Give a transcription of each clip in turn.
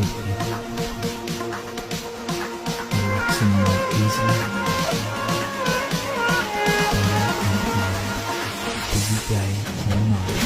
completely. Relaxing more easily. Busy day or night.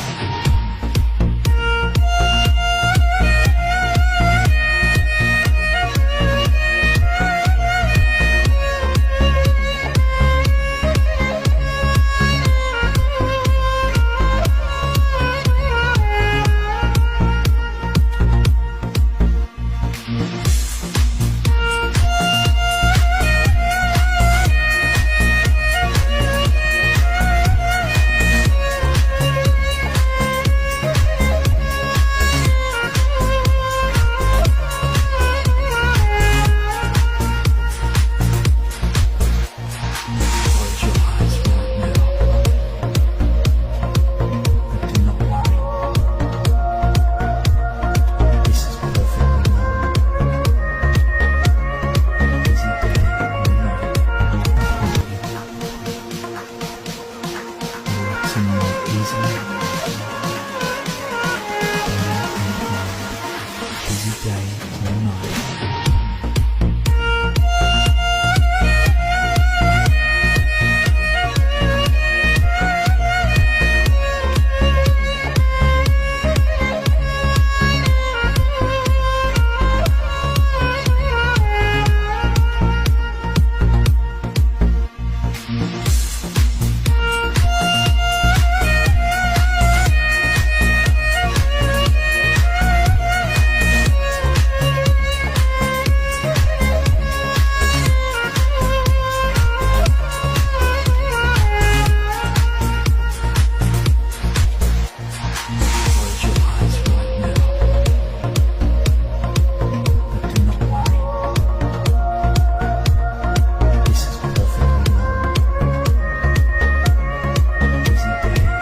Busy day or night.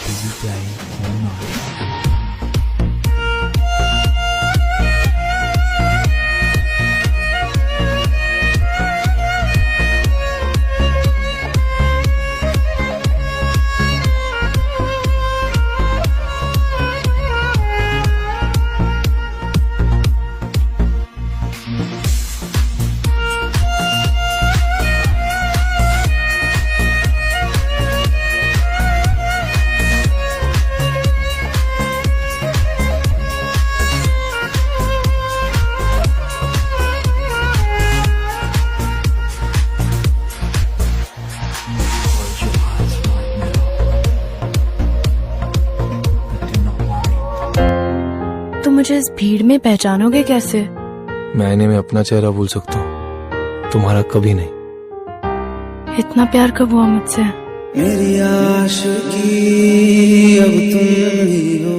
Busy day or night. तुम मुझे इस भीड़ में पहचानोगे कैसे? मैं आईने में अपना चेहरा भूल सकता हूँ, तुम्हारा कभी नहीं। इतना प्यार कब हुआ मुझसे? मेरी आशिकी अब तुम ही हो।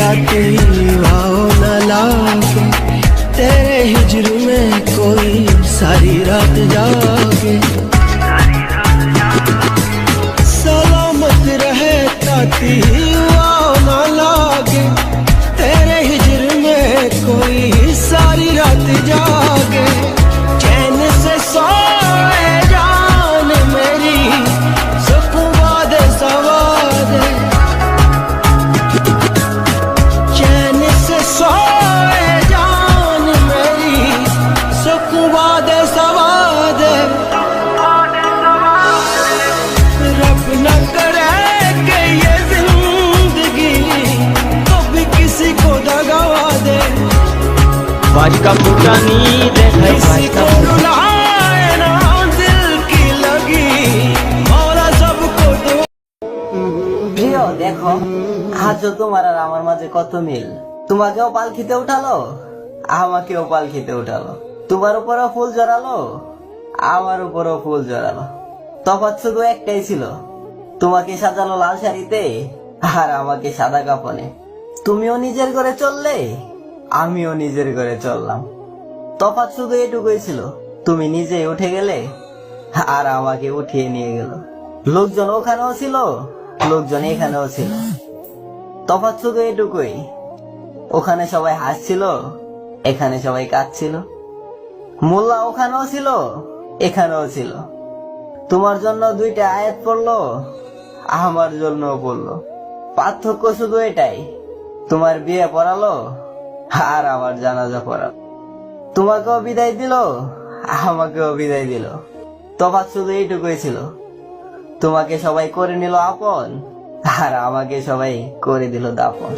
राती वाओ न लागे, तेरे हिजर में कोई सारी रात जागे। सलामत रहे ताती वाओ न लागे, तेरे हिजर में कोई सारी रात जागे। चैन से सोए जान मेरी, सुकून वादे सवादे। चैन से सोए जान मेरी, सुकून वादे सवादे। रब न करे कि ये जिंदगी कभी किसी को दगा दे, बाजका फुटानी देखाय किसी बाजका को रुलाए ना दिल की लगी, मौला सबको दुआ। প্রিয় দেখো, আজও তোমার আর আমার মাঝে কত মিল। তোমাকেও পালকিতে উঠালো, আমাকেও পালকিতে উঠালো। তোমার উপরও ফুল জড়ালো, আমার উপরও ফুল জড়ালো। তফাৎ শুধু একটাই ছিল, তোমাকে সাজালো লাল শাড়িতে আর আমাকে সাদা কাফনে। তুমিও নিজের ঘরে চললে, আমিও নিজের ঘরে চললাম। তফাৎ শুধু এটুকুই ছিল, তুমি নিজে উঠে গেলে আর আমাকে উঠিয়ে নিয়ে গেল। লোকজন ওখানেও ছিল, লোকজন এখানেও ছিল। তফাৎ শুধু এটুকুই, ওখানে সবাই হাসছিল, এখানে সবাই কাঁদছিল। মোল্লা ওখানেও ছিল, এখানেও ছিল। তোমার জন্য দুইটা আয়াত পড়লো, আমার জন্য পড়লো। পার্থক্য শুধু এটাই, তোমার বিয়ে পড়ালো আর আমার জানাজা পড়ালো। তোমাকেও বিদায় দিল, আমাকেও বিদায় দিল। তফাৎ শুধু এইটুকুই ছিল, তোমাকে সবাই করে নিল আপন আর আমাকে সবাই করে দিল দাপন।